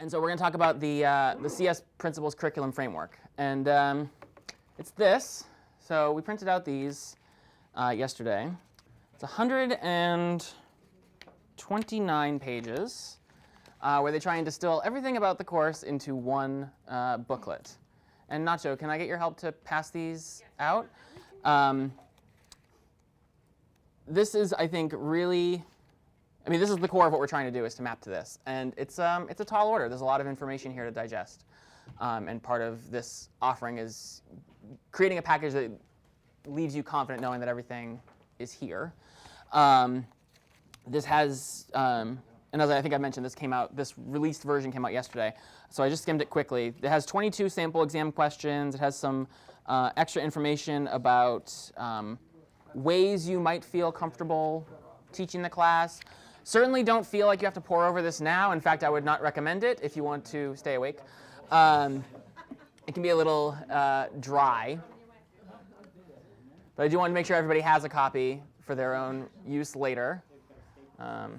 And so we're going to talk about the CS Principles Curriculum Framework. And it's this. So we printed out these yesterday. It's 129 pages where they try and distill everything about the course into one booklet. And Nacho, can I get your help to pass these out? This is, I think, really, this is the core of what we're trying to do, is to map to this. And it's a tall order. There's a lot of information here to digest. And part of this offering is creating a package that leaves you confident knowing that everything is here. This has, and as I think I mentioned, this released version came out yesterday. So I just skimmed it quickly. It has 22 sample exam questions. It has some extra information about ways you might feel comfortable teaching the class. Certainly don't feel like you have to pore over this now. In fact, I would not recommend it if you want to stay awake. It can be a little dry. But I do want to make sure everybody has a copy for their own use later. But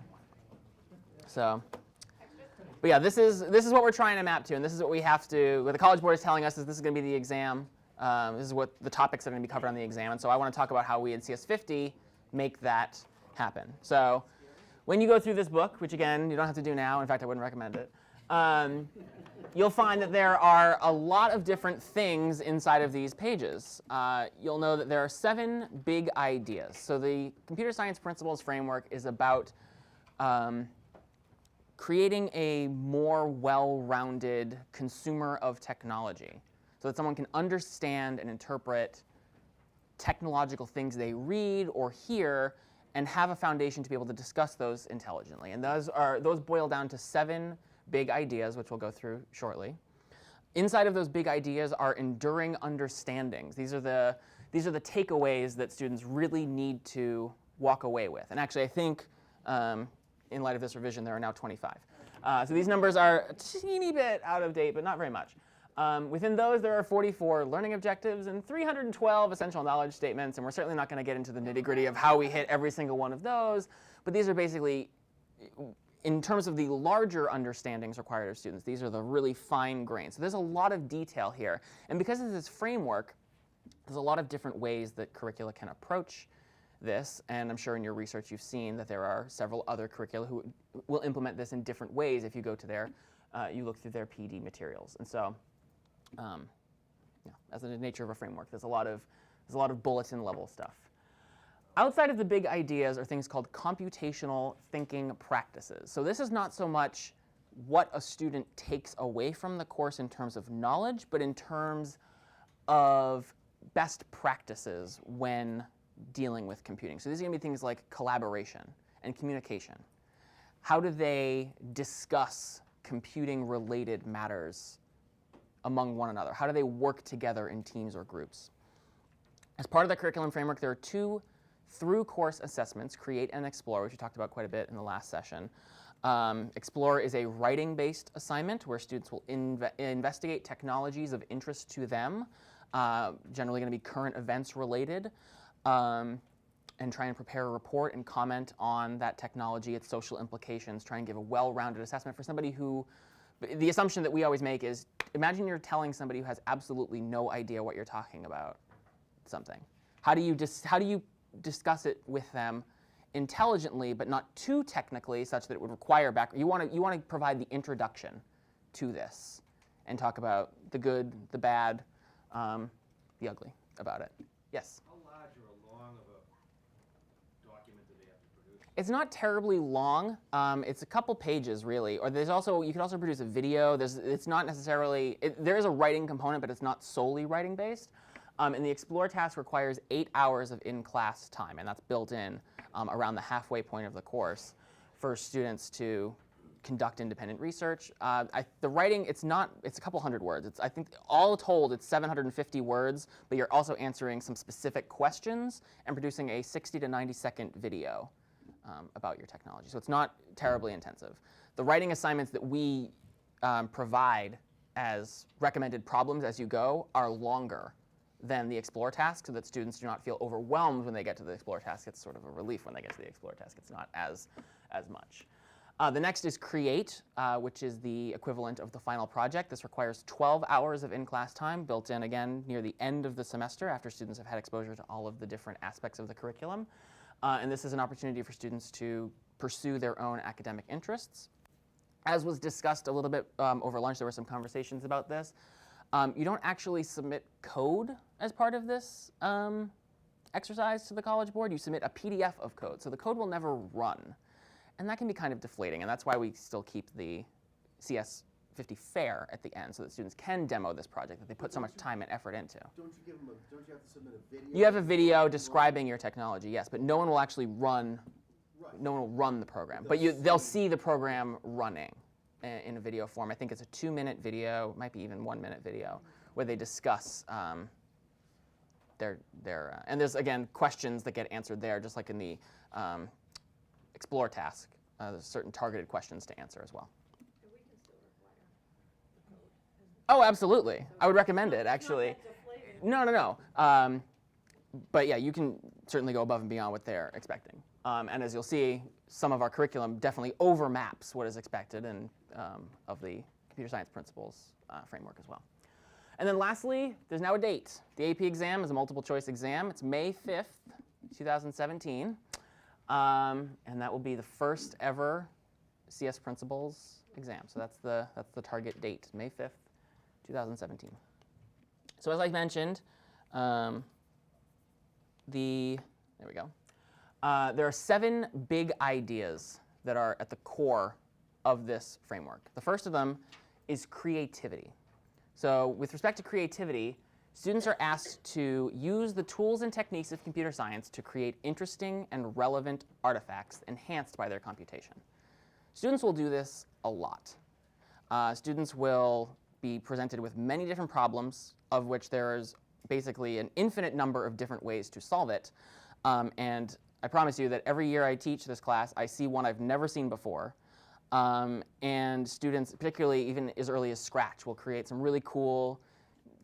yeah, this is what we're trying to map to, and this is what we have to. What the College Board is telling us is this is going to be the exam. This is what the topics that are going to be covered on the exam, and so I want to talk about how we in CS50 make that happen. So when you go through this book, which again you don't have to do now, in fact I wouldn't recommend it, you'll find that there are a lot of different things inside of these pages. You'll know that there are 7 big ideas. So the Computer Science Principles Framework is about creating a more well-rounded consumer of technology, so that someone can understand and interpret technological things they read or hear and have a foundation to be able to discuss those intelligently. And those boil down to 7 big ideas, which we'll go through shortly. Inside of those big ideas are enduring understandings. These are the takeaways that students really need to walk away with. And actually, I think in light of this revision, there are now 25. So these numbers are a teeny bit out of date, but not very much. Within those, there are 44 learning objectives and 312 essential knowledge statements, and we're certainly not going to get into the nitty-gritty of how we hit every single one of those, but these are basically, in terms of the larger understandings required of students, these are the really fine grains. So there's a lot of detail here, and because of this framework, there's a lot of different ways that curricula can approach this, and I'm sure in your research you've seen that there are several other curricula who will implement this in different ways if you go to you look through their PD materials. And so, as the nature of a framework, there's a lot of bulletin level stuff. Outside of the big ideas are things called computational thinking practices. So this is not so much what a student takes away from the course in terms of knowledge, but in terms of best practices when dealing with computing. So these are going to be things like collaboration and communication. How do they discuss computing-related matters among one another? How do they work together in teams or groups? As part of the curriculum framework, there are 2 through-course assessments, Create and Explore, which we talked about quite a bit in the last session. Explore is a writing-based assignment where students will investigate technologies of interest to them, generally going to be current events related, and try and prepare a report and comment on that technology, its social implications, try and give a well-rounded assessment for somebody who, the assumption that we always make is, imagine you're telling somebody who has absolutely no idea what you're talking about something. How do you discuss it with them intelligently, but not too technically, such that it would require you want to provide the introduction to this and talk about the good, the bad, the ugly about it. Yes? How large or long of a document do they have to produce? It's not terribly long. It's a couple pages, really. Or you can also produce a video. It's not necessarily, there is a writing component, but it's not solely writing based. And the Explore task requires 8 hours of in-class time, and that's built in around the halfway point of the course for students to conduct independent research. The writing, it's a couple hundred words. I think all told, it's 750 words, but you're also answering some specific questions and producing a 60 to 90 second video about your technology. So it's not terribly intensive. The writing assignments that we provide as recommended problems as you go are longer than the Explore task, so that students do not feel overwhelmed when they get to the Explore task. It's sort of a relief when they get to the Explore task. It's not as much. The next is create, which is the equivalent of the final project. This requires 12 hours of in-class time, built in again near the end of the semester after students have had exposure to all of the different aspects of the curriculum. And this is an opportunity for students to pursue their own academic interests. As was discussed a little bit over lunch, there were some conversations about this. You don't actually submit code as part of this exercise to the College Board. You submit a PDF of code, so the code will never run. And that can be kind of deflating, and that's why we still keep the CS50 fair at the end, so that students can demo this project that they put so much time and effort into. Don't you have to submit a video? You have a video describing your technology, yes, but no one will actually run. Right. No one will run the program, but they'll see the program running in a video form. I think it's a 2-minute video, might be even 1-minute video, where they discuss and there's again questions that get answered there, just like in the Explore task. There's certain targeted questions to answer as well. So we can still require the code. Oh, absolutely. I would recommend it, actually. No. But yeah, you can certainly go above and beyond what they're expecting. And as you'll see, some of our curriculum definitely overmaps what is expected of the computer science principles framework as well. And then lastly, there's now a date. The AP exam is a multiple choice exam. It's May 5th, 2017. And that will be the first ever CS Principles exam. So that's the target date, May 5th, 2017. So as I mentioned, there we go. There are 7 big ideas that are at the core of this framework. The first of them is creativity. So with respect to creativity, students are asked to use the tools and techniques of computer science to create interesting and relevant artifacts enhanced by their computation. Students will do this a lot. Students will be presented with many different problems, of which there is basically an infinite number of different ways to solve it. And I promise you that every year I teach this class, I see one I've never seen before. And students, particularly even as early as Scratch, will create some really cool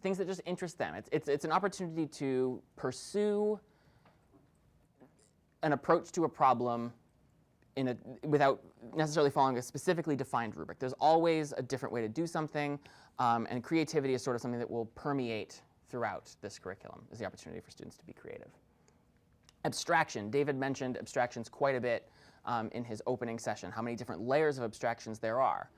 things that just interest them. It's an opportunity to pursue an approach to a problem without necessarily following a specifically defined rubric. There's always a different way to do something, and creativity is sort of something that will permeate throughout this curriculum, is the opportunity for students to be creative. Abstraction. David mentioned abstractions quite a bit in his opening session, how many different layers of abstractions there are.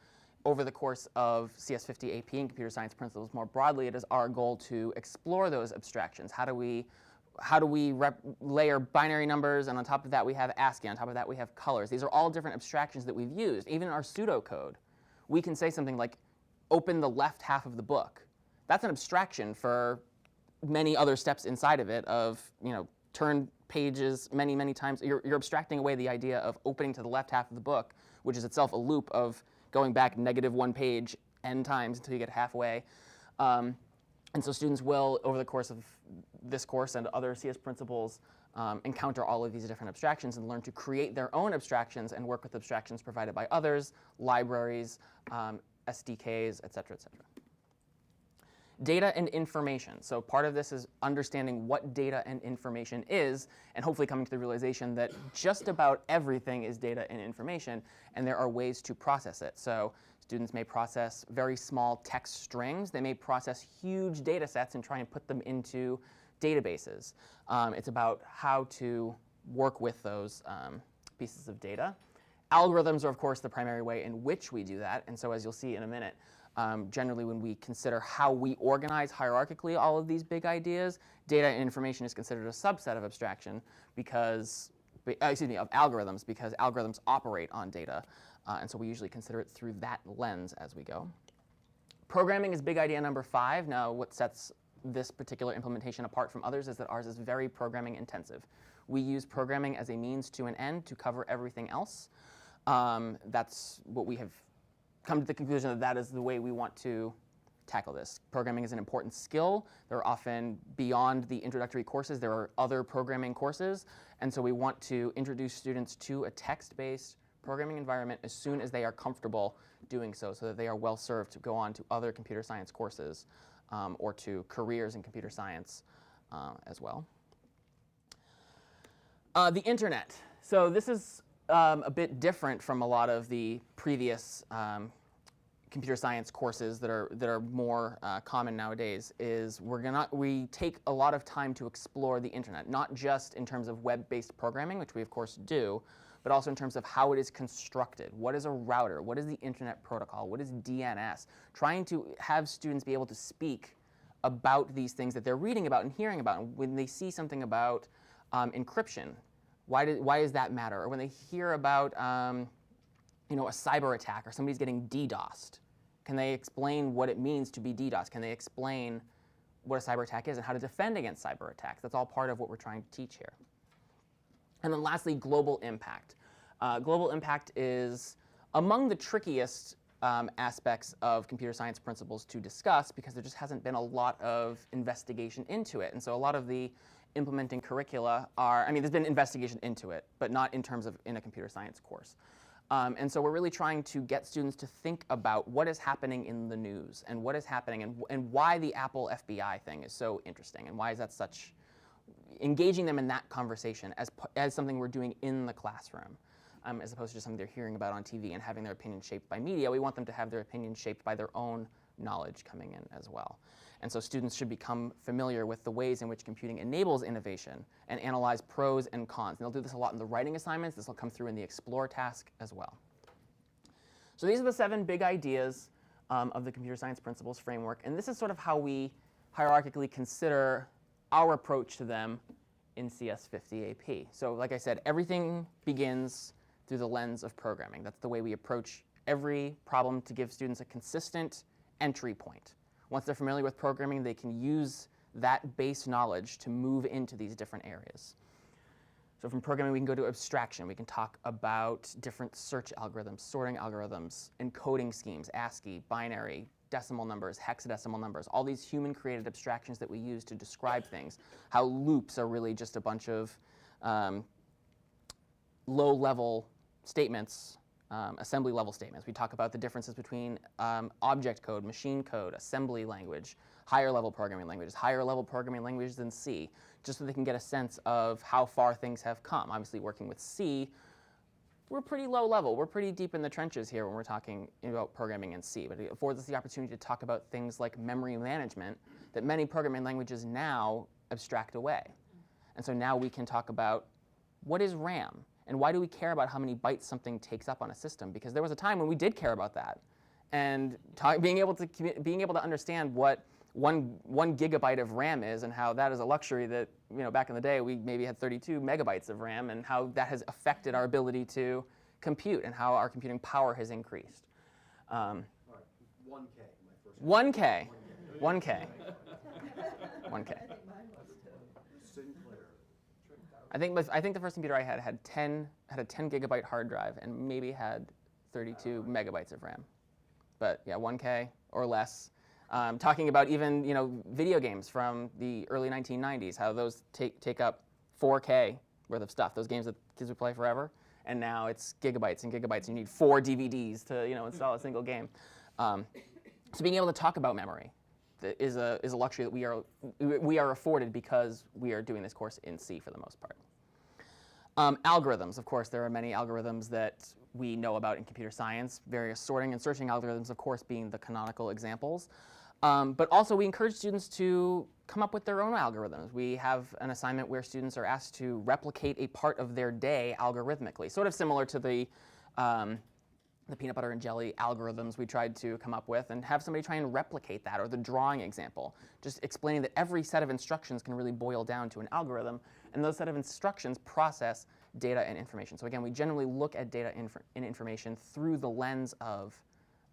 Over the course of CS50 AP and computer science principles more broadly, it is our goal to explore those abstractions. How do we layer binary numbers, and on top of that we have ASCII, on top of that we have colors. These are all different abstractions that we've used. Even in our pseudocode, we can say something like, open the left half of the book. That's an abstraction for many other steps inside of it of, turn pages many, many times. You're abstracting away the idea of opening to the left half of the book, which is itself a loop of going back -1 page n times until you get halfway. And so students will, over the course of this course and other CS principles, encounter all of these different abstractions and learn to create their own abstractions and work with abstractions provided by others, libraries, SDKs, et cetera, et cetera. Data and information. So part of this is understanding what data and information is, and hopefully coming to the realization that just about everything is data and information, and there are ways to process it. So students may process very small text strings. They may process huge data sets and try and put them into databases. It's about how to work with those pieces of data. Algorithms are, of course, the primary way in which we do that, and so as you'll see in a minute, generally when we consider how we organize hierarchically all of these big ideas, data and information is considered a subset of abstraction because, of algorithms, because algorithms operate on data. And so we usually consider it through that lens as we go. Programming is big idea number 5. Now what sets this particular implementation apart from others is that ours is very programming intensive. We use programming as a means to an end to cover everything else. That's what we have come to the conclusion that that is the way we want to tackle this. Programming is an important skill. They're often beyond the introductory courses. There are other programming courses, and so we want to introduce students to a text-based programming environment as soon as they are comfortable doing so that they are well served to go on to other computer science courses or to careers in computer science as well. The internet. So this is a bit different from a lot of the previous computer science courses that are more common nowadays is we take a lot of time to explore the internet, not just in terms of web-based programming, which we of course do, but also in terms of how it is constructed. What is a router? What is the internet protocol? What is DNS? Trying to have students be able to speak about these things that they're reading about and hearing about. And when they see something about encryption, why does that matter? Or when they hear about a cyber attack or somebody's getting DDoSed, can they explain what it means to be DDoSed? Can they explain what a cyber attack is and how to defend against cyber attacks? That's all part of what we're trying to teach here. And then lastly, global impact. Global impact is among the trickiest aspects of computer science principles to discuss because there just hasn't been a lot of investigation into it. And so a lot of the implementing curricula there's been investigation into it, but not in terms of in a computer science course. And so we're really trying to get students to think about what is happening in the news and what is happening and why the Apple FBI thing is so interesting and why is that such, engaging them in that conversation as something we're doing in the classroom, as opposed to just something they're hearing about on TV and having their opinion shaped by media. We want them to have their opinion shaped by their own knowledge coming in as well. And so students should become familiar with the ways in which computing enables innovation and analyze pros and cons. And they'll do this a lot in the writing assignments. This will come through in the explore task as well. So these are the 7 big ideas of the computer science principles framework. And this is sort of how we hierarchically consider our approach to them in CS50 AP. So like I said, everything begins through the lens of programming. That's the way we approach every problem to give students a consistent entry point. Once they're familiar with programming, they can use that base knowledge to move into these different areas. So from programming, we can go to abstraction. We can talk about different search algorithms, sorting algorithms, encoding schemes, ASCII, binary, decimal numbers, hexadecimal numbers, all these human-created abstractions that we use to describe things. How loops are really just a bunch of low-level statements, assembly-level statements. We talk about the differences between object code, machine code, assembly language, higher-level programming languages, higher-level programming languages than C, just so they can get a sense of how far things have come. Obviously, working with C, we're pretty low level. We're pretty deep in the trenches here when we're talking about programming in C, but it affords us the opportunity to talk about things like memory management that many programming languages now abstract away. And so now we can talk about what is RAM and why do we care about how many bytes something takes up on a system? Because there was a time when we did care about that. And being able to understand what one gigabyte of RAM is and how that is a luxury that, back in the day we maybe had 32 megabytes of RAM and how that has affected our ability to compute and how our computing power has increased. All right, 1K, my first 1K. 1K. 1K. Sinclair. I think the first computer I had a 10 gigabyte hard drive and maybe had 32 megabytes of RAM. But yeah, 1K or less. Talking about even video games from the early 1990s, how those take up 4K worth of stuff. Those games that kids would play forever, and now it's gigabytes and gigabytes. You need 4 DVDs to install a single game. So being able to talk about memory is a luxury that we are afforded because we are doing this course in C for the most part. Algorithms, of course, there are many algorithms that we know about in computer science. Various sorting and searching algorithms, of course, being the canonical examples. But also we encourage students to come up with their own algorithms. We have an assignment where students are asked to replicate a part of their day algorithmically, sort of similar to the peanut butter and jelly algorithms we tried to come up with, and have somebody try and replicate that, or the drawing example, just explaining that every set of instructions can really boil down to an algorithm, and those set of instructions process data and information. So again, we generally look at data and information through the lens of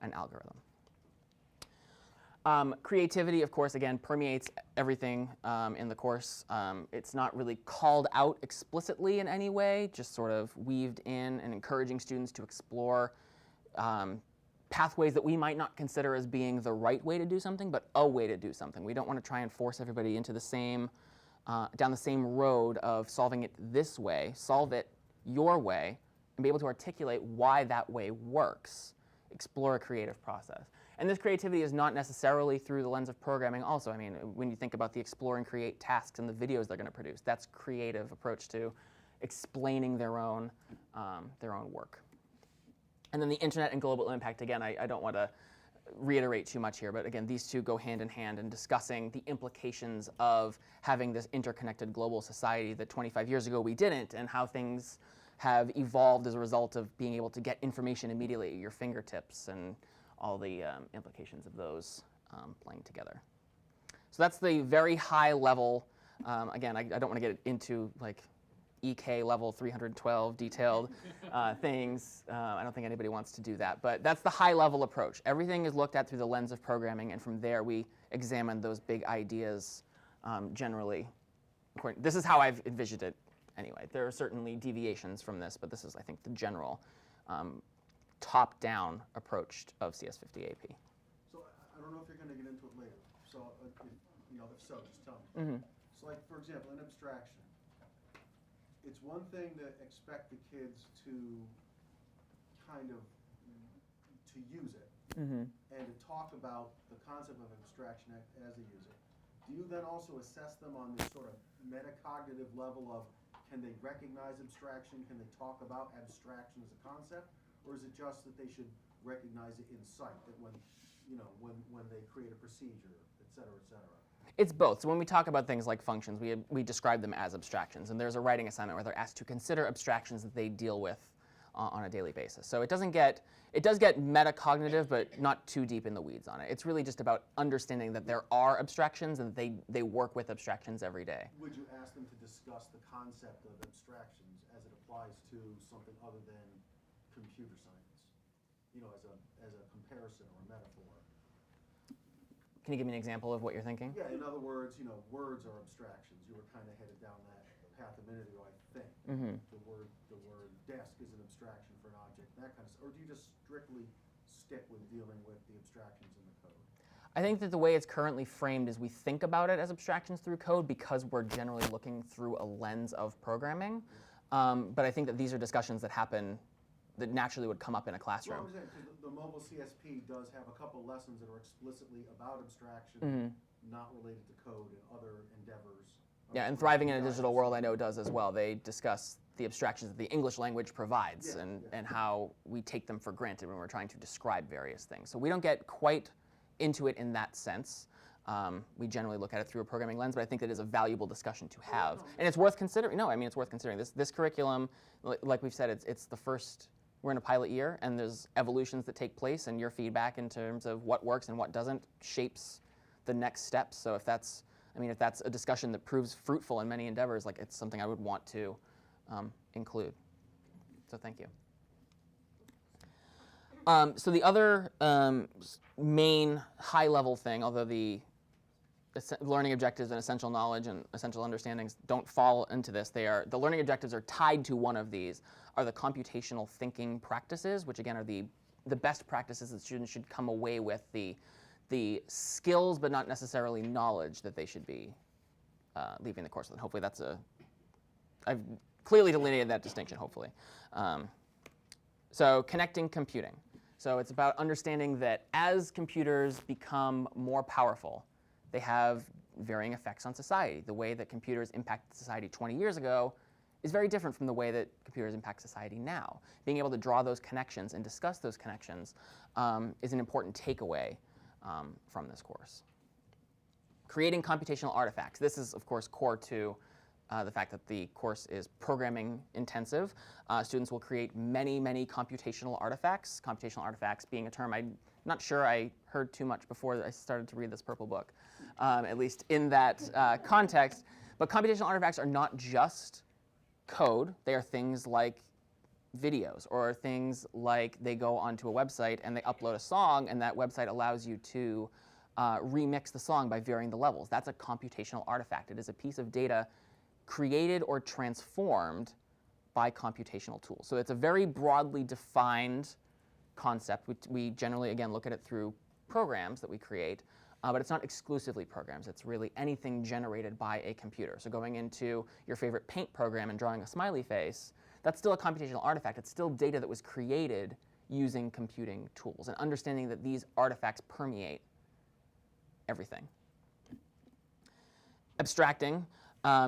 an algorithm. Creativity, of course, again, permeates everything in the course. It's not really called out explicitly in any way, just sort of weaved in and encouraging students to explore pathways that we might not consider as being the right way to do something, but a way to do something. We don't want to try and force everybody into the same, down the same road of solving it this way. Solve it your way and be able to articulate why that way works. Explore a creative process. And this creativity is not necessarily through the lens of programming also. I mean, when you think about the explore and create tasks and the videos they're going to produce, that's creative approach to explaining their own work. And then the internet and global impact, again, I don't want to reiterate too much here, but again, these two go hand in hand in discussing the implications of having this interconnected global society that 25 years ago we didn't, and how things have evolved as a result of being able to get information immediately at your fingertips, and all the implications of those playing together. So that's the very high level. Again, I don't want to get into like EK level 312 detailed things. I don't think anybody wants to do that, but that's the high level approach. Everything is looked at through the lens of programming, and from there we examine those big ideas generally. This is how I've envisioned it anyway. There are certainly deviations from this, but this is, I think, the general top-down approach of CS50 AP. So I don't know if you're going to get into it later. So if so, just tell me. Mm-hmm. So like, for example, in abstraction, it's one thing to expect the kids to kind of to use it and to talk about the concept of abstraction as they use it. Do you then also assess them on this sort of metacognitive level of, can they recognize abstraction? Can they talk about abstraction as a concept? Or is it just that they should recognize it in sight, that when they create a procedure, et cetera, et cetera? It's both. So when we talk about things like functions, we describe them as abstractions, and there's a writing assignment where they're asked to consider abstractions that they deal with on a daily basis. So it does get metacognitive, but not too deep in the weeds on it. It's really just about understanding that there are abstractions and that they work with abstractions every day. Would you ask them to discuss the concept of abstractions as it applies to something other than computer science? As a comparison or a metaphor. Can you give me an example of what you're thinking? Yeah, in other words, words are abstractions. You were kind of headed down that path a minute ago, I think. Mm-hmm. The word desk is an abstraction for an object, that kind of stuff. Or do you just strictly stick with dealing with the abstractions in the code? I think that the way it's currently framed is we think about it as abstractions through code because we're generally looking through a lens of programming. But I think that these are discussions that happen, that naturally would come up in a classroom. Well, because the mobile CSP does have a couple lessons that are explicitly about abstraction, not related to code and other endeavors. Yeah, and Thriving in a Digital World I know does as well. They discuss the abstractions that the English language provides and how we take them for granted when we're trying to describe various things. So we don't get quite into it in that sense. We generally look at it through a programming lens, but I think it is a valuable discussion to have. And it's worth considering. No, I mean, it's worth considering. This curriculum, like we've said, it's the first. We're in a pilot year, and there's evolutions that take place, and your feedback in terms of what works and what doesn't shapes the next steps. So if that's a discussion that proves fruitful in many endeavors, like it's something I would want to include. So thank you. So the other main high-level thing, although the learning objectives and essential knowledge and essential understandings don't fall into this, the learning objectives are tied to one of these, are the computational thinking practices, which again are the best practices that students should come away with, the skills but not necessarily knowledge that they should be leaving the course with. And hopefully I've clearly delineated that distinction, hopefully. So connecting computing. So it's about understanding that as computers become more powerful, they have varying effects on society. The way that computers impacted society 20 years ago is very different from the way that computers impact society now. Being able to draw those connections and discuss those connections is an important takeaway from this course. Creating computational artifacts. This is, of course, core to the fact that the course is programming intensive. Students will create many, many computational artifacts. Computational artifacts being a term I'm not sure I heard too much before I started to read this purple book, at least in that context. But computational artifacts are not just code. They are things like videos, or things like they go onto a website and they upload a song, and that website allows you to remix the song by varying the levels. That's a computational artifact. It is a piece of data created or transformed by computational tools. So it's a very broadly defined concept. We generally, again, look at it through programs that we create, but it's not exclusively programs. It's really anything generated by a computer. So going into your favorite paint program and drawing a smiley face, that's still a computational artifact. It's still data that was created using computing tools, and understanding that these artifacts permeate everything. Abstracting.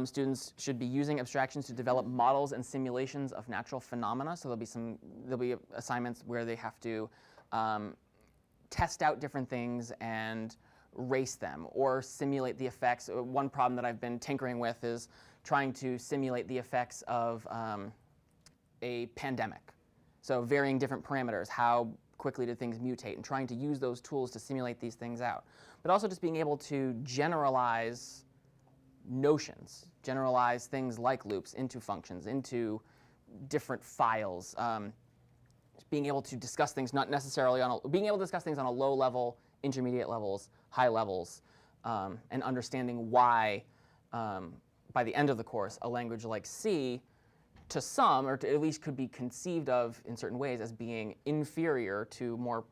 Students should be using abstractions to develop models and simulations of natural phenomena. So there'll be assignments where they have to test out different things and race them or simulate the effects. One problem that I've been tinkering with is trying to simulate the effects of a pandemic. So varying different parameters, how quickly did things mutate, and trying to use those tools to simulate these things out. But also just being able to generalize notions, generalize things like loops into functions, into different files. Being able to discuss things not necessarily being able to discuss things on a low level, intermediate levels, high levels, and understanding why, by the end of the course, a language like C, to some, or to at least could be conceived of in certain ways as being inferior to more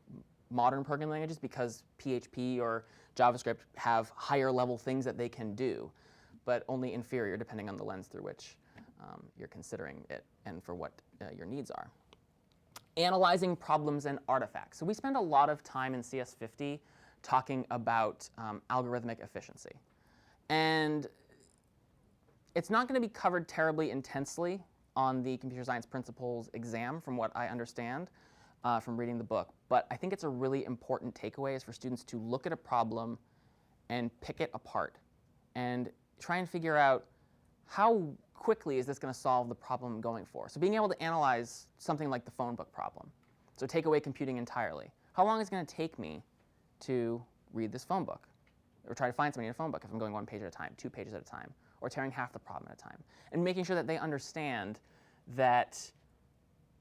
modern programming languages because PHP or JavaScript have higher level things that they can do, but only inferior depending on the lens through which you're considering it and for what your needs are. Analyzing problems and artifacts. So we spend a lot of time in CS50 talking about algorithmic efficiency. And it's not going to be covered terribly intensely on the computer science principles exam, from what I understand from reading the book. But I think it's a really important takeaway is for students to look at a problem and pick it apart and try and figure out how quickly is this going to solve the problem I'm going for. So being able to analyze something like the phone book problem. So take away computing entirely. How long is it going to take me to read this phone book? Or try to find something in a phone book if I'm going 1 page at a time, 2 pages at a time, or tearing half the problem at a time. And making sure that they understand that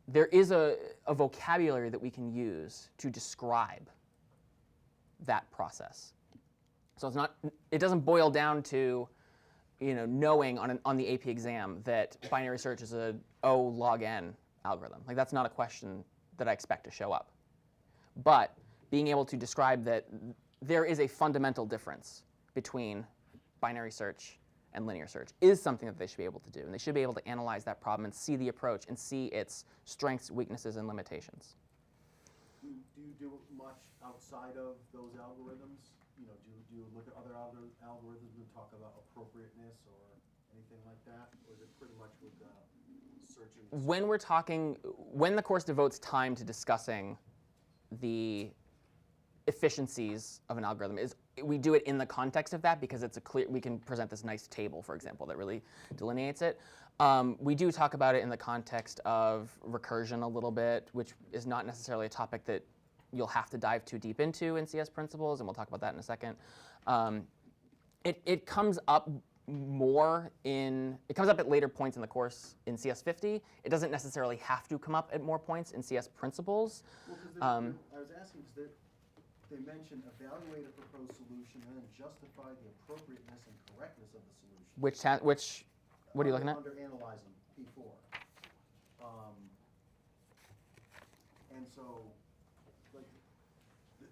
there is a vocabulary that we can use to describe that process. So it doesn't boil down to knowing on the AP exam that binary search is a O log n algorithm. Like that's not a question that I expect to show up. But being able to describe that there is a fundamental difference between binary search and linear search is something that they should be able to do. And they should be able to analyze that problem and see the approach and see its strengths, weaknesses, and limitations. Do you do much outside of those algorithms? Do you look at other algorithms and talk about appropriateness or anything like that? Or is it pretty much with searching? When the course devotes time to discussing the efficiencies of an algorithm, we do it in the context of that because we can present this nice table, for example, that really delineates it. We do talk about it in the context of recursion a little bit, which is not necessarily a topic that you'll have to dive too deep into in CS principles, and we'll talk about that in a second. It comes up at later points in the course in CS50. It doesn't necessarily have to come up at more points in CS principles. Well, I was asking because they mentioned evaluate a proposed solution and then justify the appropriateness and correctness of the solution. What are you looking at? Under analyze them, P4. And so,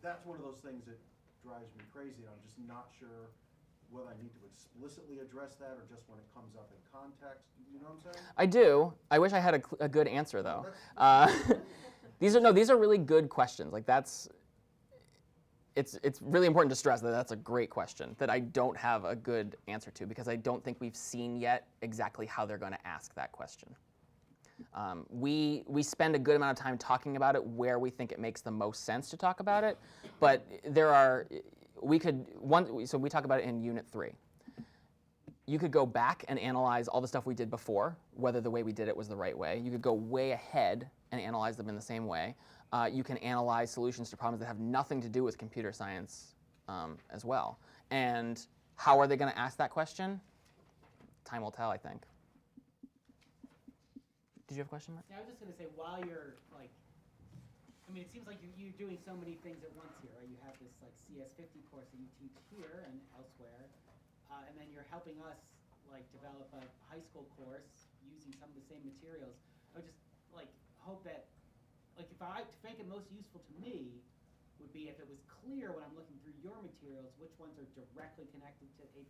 that's one of those things that drives me crazy. I'm just not sure whether I need to explicitly address that or just when it comes up in context. You know what I'm saying? I do. I wish I had a good answer though. These are really good questions. It's really important to stress that that's a great question that I don't have a good answer to because I don't think we've seen yet exactly how they're going to ask that question. We spend a good amount of time talking about it where we think it makes the most sense to talk about it, but we talk about it in Unit 3. You could go back and analyze all the stuff we did before, whether the way we did it was the right way. You could go way ahead and analyze them in the same way. You can analyze solutions to problems that have nothing to do with computer science as well. And how are they going to ask that question? Time will tell, I think. Did you have a question, Mark? Yeah, I was just going to say, while you're it seems like you're doing so many things at once here, right? You have this CS50 course that you teach here and elsewhere, and then you're helping us develop a high school course using some of the same materials. I would just hope that to make it most useful to me would be if it was clear when I'm looking through your materials which ones are directly connected to AP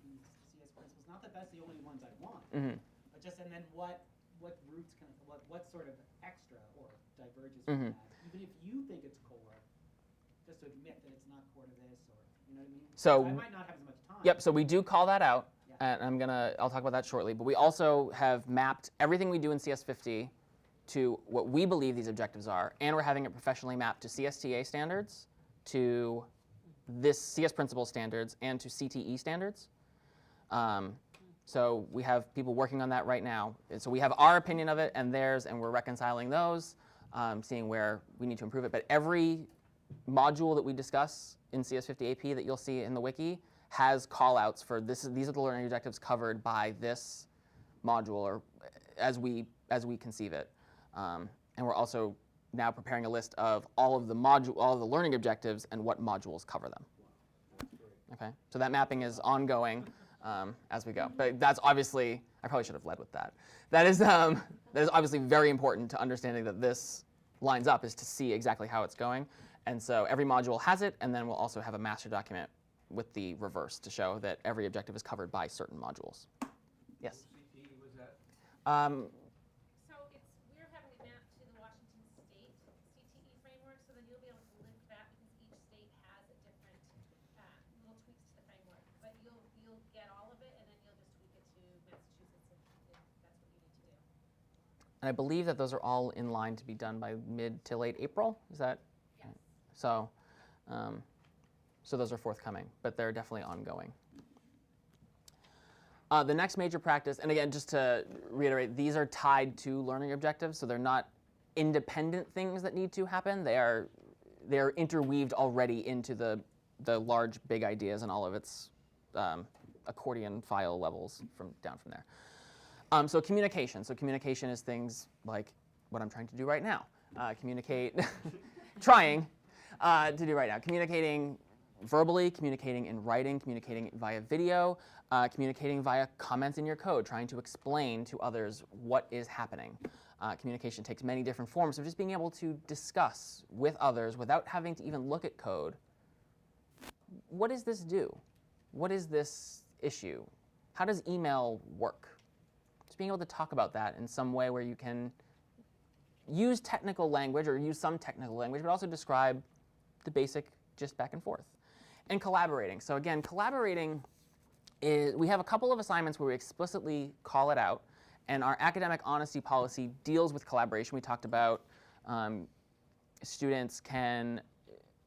CS principles. Not that that's the only ones I want, but just and then what roots what sort of extra or diverges from that. Even if you think it's core, just to admit that it's not core to this, or you know what I mean. So I might not have as much time. Yep. So we do call that out. Yeah. and I'll talk about that shortly, but we also have mapped everything we do in CS50 to what we believe these objectives are, and we're having it professionally mapped to CSTA standards, to this CS principle standards, and to CTE standards. So we have people working on that right now. And so we have our opinion of it and theirs, and we're reconciling those, seeing where we need to improve it. But every module that we discuss in CS50 AP that you'll see in the wiki has call-outs for this. These are the learning objectives covered by this module, or as we conceive it. And we're also now preparing a list of all of the learning objectives and what modules cover them. Okay, so that mapping is ongoing as we go. But that's obviously, I probably should have led with that. That is obviously very important to understanding that this lines up, is to see exactly how it's going. And so every module has it, and then we'll also have a master document with the reverse to show that every objective is covered by certain modules. Yes? CTE was that? So we're having it mapped to the Washington State CTE framework, so then you'll be able to link that because each state has a different little tweaks to the framework. But you'll get all of it, and then you'll just tweak it to Massachusetts if that's what you need to do. And I believe that those are all in line to be done by mid to late April. Is that? Yes. So, so those are forthcoming, but they're definitely ongoing. The next major practice, and again, just to reiterate, these are tied to learning objectives, so they're not independent things that need to happen. They're interweaved already into the large, big ideas and all of its accordion file levels down from there. So communication. So communication is things like what I'm trying to do right now. Trying to do right now. Communicating verbally, communicating in writing, communicating via video, communicating via comments in your code, trying to explain to others what is happening. Communication takes many different forms, so just being able to discuss with others without having to even look at code. What does this do? What is this issue? How does email work? Just being able to talk about that in some way where you can use technical language, or use some technical language, but also describe the basic just back and forth. And collaborating. So again, collaborating is, we have a couple of assignments where we explicitly call it out, and our academic honesty policy deals with collaboration. We talked about students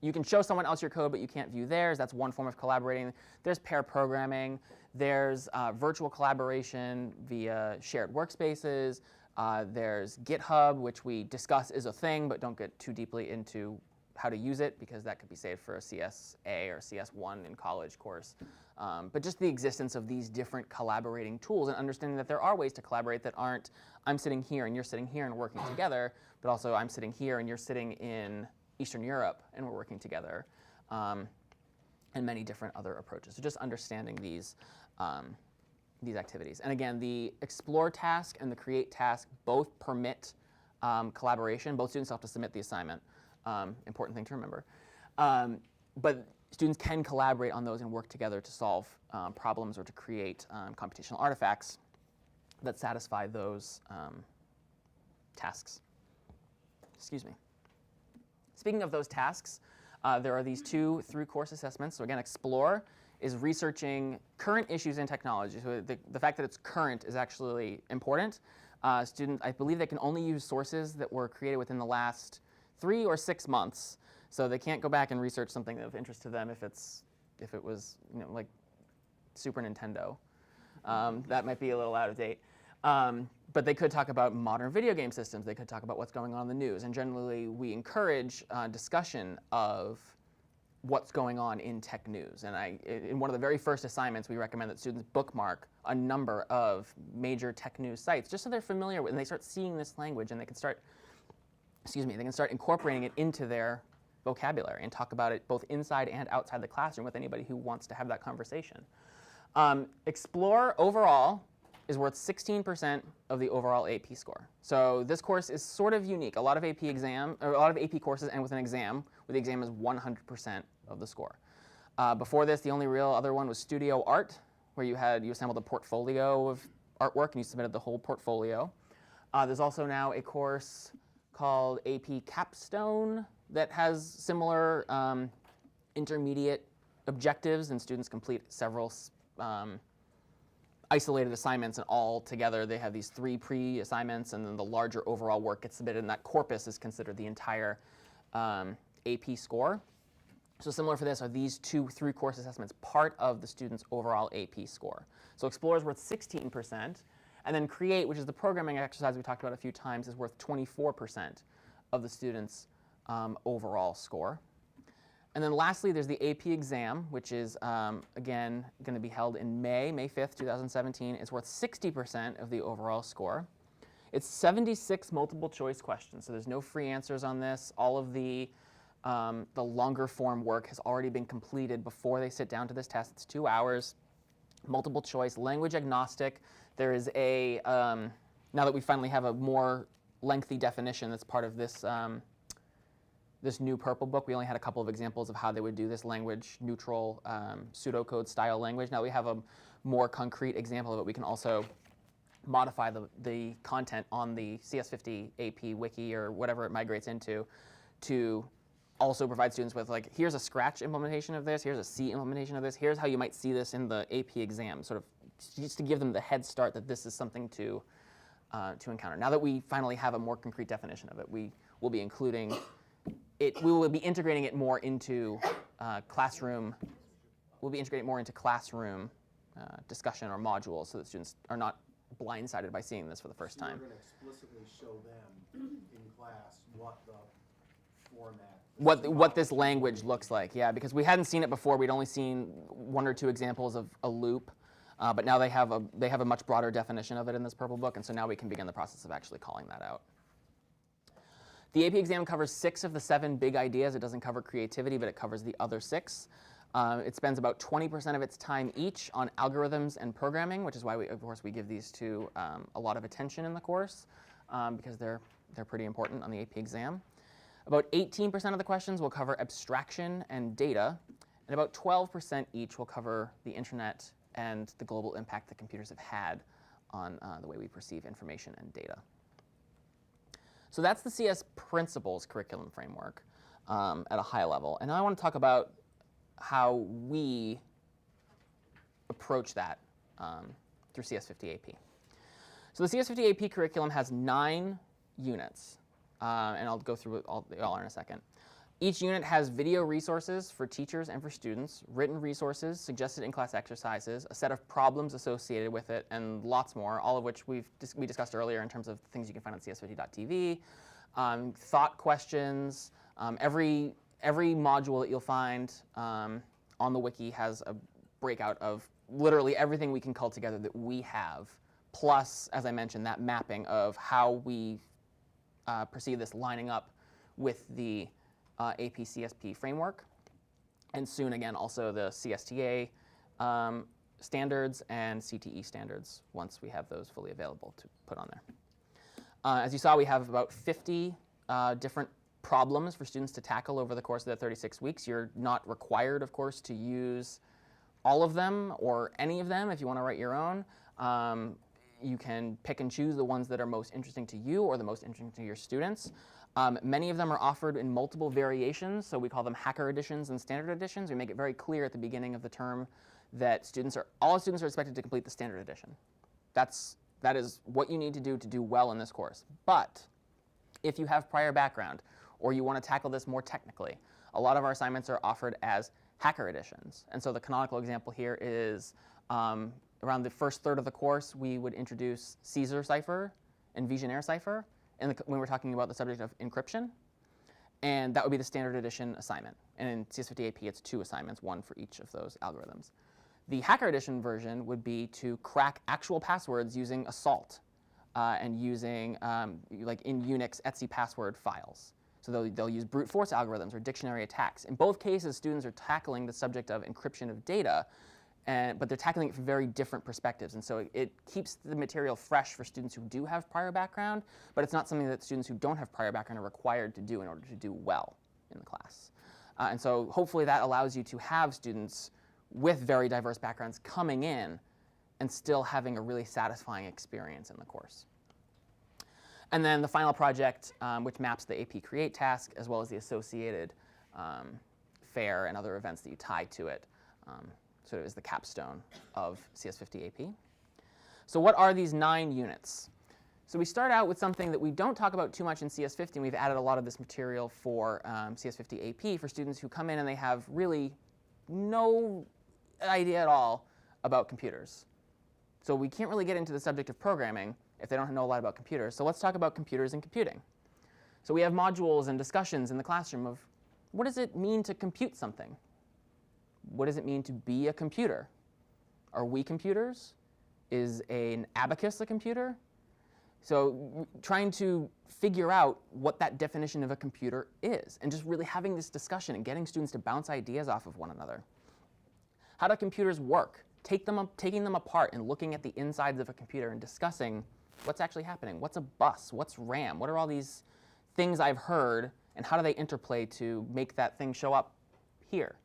you can show someone else your code, but you can't view theirs. That's one form of collaborating. There's pair programming. There's virtual collaboration via shared workspaces. There's GitHub, which we discuss is a thing, but don't get too deeply into how to use it, because that could be saved for a CSA or CS1 in college course. But just the existence of these different collaborating tools, and understanding that there are ways to collaborate that aren't I'm sitting here and you're sitting here and working together, but also I'm sitting here and you're sitting in Eastern Europe and we're working together, and many different other approaches. So just understanding these activities. And again, the explore task and the create task both permit collaboration. Both students have to submit the assignment. Important thing to remember. But students can collaborate on those and work together to solve problems or to create computational artifacts that satisfy those tasks. Excuse me. Speaking of those tasks, there are these 2 through-course assessments. So again, explore is researching current issues in technology. So the fact that it's current is actually important. Students, I believe they can only use sources that were created within the last 3 or 6 months, so they can't go back and research something of interest to them if it was like Super Nintendo. That might be a little out of date. But they could talk about modern video game systems. They could talk about what's going on in the news. And generally, we encourage discussion of what's going on in tech news. And in one of the very first assignments, we recommend that students bookmark a number of major tech news sites, just so they're familiar with, and they start seeing this language, and they can start incorporating it into their vocabulary and talk about it both inside and outside the classroom with anybody who wants to have that conversation. Explore overall is worth 16% of the overall AP score. So this course is sort of unique. A lot of AP courses end with an exam, where the exam is 100% of the score. Before this, the only real other one was Studio Art, where you assembled a portfolio of artwork and you submitted the whole portfolio. There's also now a course called AP Capstone that has similar intermediate objectives, and students complete several isolated assignments, and all together they have these 3 pre-assignments, and then the larger overall work gets submitted, and that corpus is considered the entire AP score. So similar for this, are these 2 3-course assessments part of the student's overall AP score? So Explore is worth 16%, and then Create, which is the programming exercise we talked about a few times, is worth 24% of the student's overall score. And then lastly, there's the AP exam, which is, again, going to be held in May 5th, 2017. It's worth 60% of the overall score. It's 76 multiple choice questions, so there's no free answers on this. All of the longer form work has already been completed before they sit down to this test. It's 2 hours, multiple choice, language agnostic. There is a, now that we finally have a more lengthy definition that's part of this, this new purple book, we only had a couple of examples of how they would do this language neutral pseudocode style language. Now we have a more concrete example of it. We can also modify the content on the CS50 AP wiki or whatever it migrates into to also provide students with, like, here's a Scratch implementation of this, here's a C implementation of this, here's how you might see this in the AP exam, sort of just to give them the head start that this is something to encounter. Now that we finally have a more concrete definition of it, we will be including it, we will be integrating it more into classroom, we'll be integrating more into classroom discussion or modules so that students are not blindsided by seeing this for the first time. You're going to explicitly show them in class what the format, what this language looks like, yeah, because we hadn't seen it before. We'd only seen 1 or 2 examples of a loop, but now they have a much broader definition of it in this purple book, and so now we can begin the process of actually calling that out. The AP exam covers 6 of the 7 big ideas. It doesn't cover creativity, but it covers the other 6. It spends about 20% of its time each on algorithms and programming, which is why, of course, we give these two a lot of attention in the course, because they're pretty important on the AP exam. About 18% of the questions will cover abstraction and data, and about 12% each will cover the internet and the global impact that computers have had on the way we perceive information and data. So that's the CS Principles curriculum framework at a high level. And now I want to talk about how we approach that through CS50 AP. So the CS50 AP curriculum has 9 units, and I'll go through all in a second. Each unit has video resources for teachers and for students, written resources, suggested in-class exercises, a set of problems associated with it, and lots more, all of which we discussed earlier in terms of things you can find on cs50.tv, thought questions. Every module that you'll find on the wiki has a breakout of literally everything we can cull together that we have, plus, as I mentioned, that mapping of how we perceive this lining up with the AP CSP framework, and soon again also the CSTA standards and CTE standards once we have those fully available to put on there. As you saw, we have about 50 different problems for students to tackle over the course of the 36 weeks. You're not required, of course, to use all of them or any of them if you want to write your own. You can pick and choose the ones that are most interesting to you or the most interesting to your students. Many of them are offered in multiple variations, so we call them hacker editions and standard editions. We make it very clear at the beginning of the term that all students are expected to complete the standard edition. That is what you need to do well in this course. But if you have prior background or you want to tackle this more technically, a lot of our assignments are offered as hacker editions. And so the canonical example here is around the first third of the course, we would introduce Caesar cipher and Vigenère cipher when we're talking about the subject of encryption. And that would be the standard edition assignment. And in CS50 AP, it's 2 assignments, 1 for each of those algorithms. The hacker edition version would be to crack actual passwords using Assault and using, like in Unix, etc password files. So they'll use brute force algorithms or dictionary attacks. In both cases, students are tackling the subject of encryption of data, but they're tackling it from very different perspectives. And so it keeps the material fresh for students who do have prior background, but it's not something that students who don't have prior background are required to do in order to do well in the class. And so hopefully that allows you to have students with very diverse backgrounds coming in and still having a really satisfying experience in the course. And then the final project, which maps the AP Create task, as well as the associated fair and other events that you tie to it, sort of is the capstone of CS50 AP. So what are these 9 units? So we start out with something that we don't talk about too much in CS50, and we've added a lot of this material for CS50 AP for students who come in and they have really no idea at all about computers. So we can't really get into the subject of programming if they don't know a lot about computers. So let's talk about computers and computing. So we have modules and discussions in the classroom of what does it mean to compute something? What does it mean to be a computer? Are we computers? Is an abacus a computer? So trying to figure out what that definition of a computer is, and just really having this discussion and getting students to bounce ideas off of one another. How do computers work? Taking them apart and looking at the insides of a computer and discussing what's actually happening. What's a bus? What's RAM? What are all these things I've heard, and how do they interplay to make that thing show up here?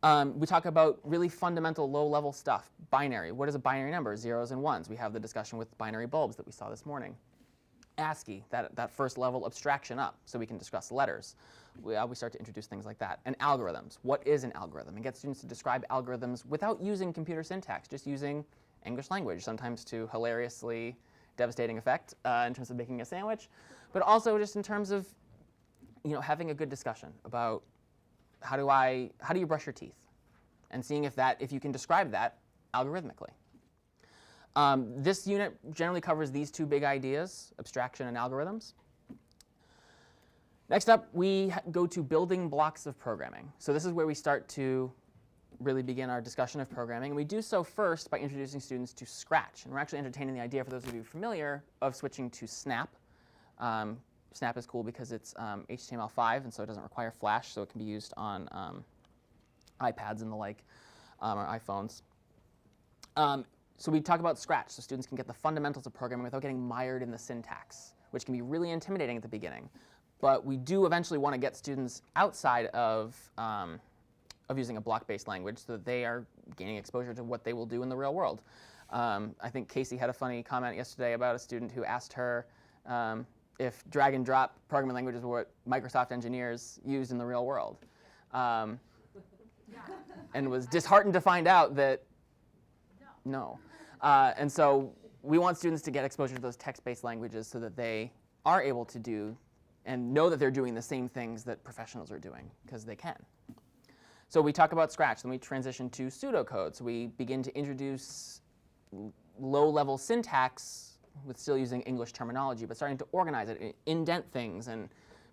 We talk about really fundamental low-level stuff. Binary. What is a binary number? Zeros and ones. We have the discussion with binary bulbs that we saw this morning. ASCII, that first level abstraction up, so we can discuss letters. We start to introduce things like that. And algorithms. What is an algorithm? And get students to describe algorithms without using computer syntax, just using English language, sometimes to hilariously devastating effect in terms of making a sandwich, but also just in terms of having a good discussion about how do you brush your teeth, and seeing if you can describe that algorithmically. This unit generally covers these 2 big ideas, abstraction and algorithms. Next up, we go to building blocks of programming. So this is where we start to really begin our discussion of programming. And we do so first by introducing students to Scratch. And we're actually entertaining the idea, for those of you familiar, of switching to Snap. Snap is cool because it's HTML5, and so it doesn't require Flash, so it can be used on iPads and the like, or iPhones. So we talk about Scratch, so students can get the fundamentals of programming without getting mired in the syntax, which can be really intimidating at the beginning. But we do eventually want to get students outside of using a block-based language so that they are gaining exposure to what they will do in the real world. I think Casey had a funny comment yesterday about a student who asked her if drag and drop programming languages were what Microsoft engineers used in the real world. And was disheartened to find out that no. And so we want students to get exposure to those text-based languages so that they are able to do and know that they're doing the same things that professionals are doing, because they can. So we talk about Scratch, then we transition to pseudocode. So we begin to introduce low-level syntax with still using English terminology, but starting to organize it, indent things, and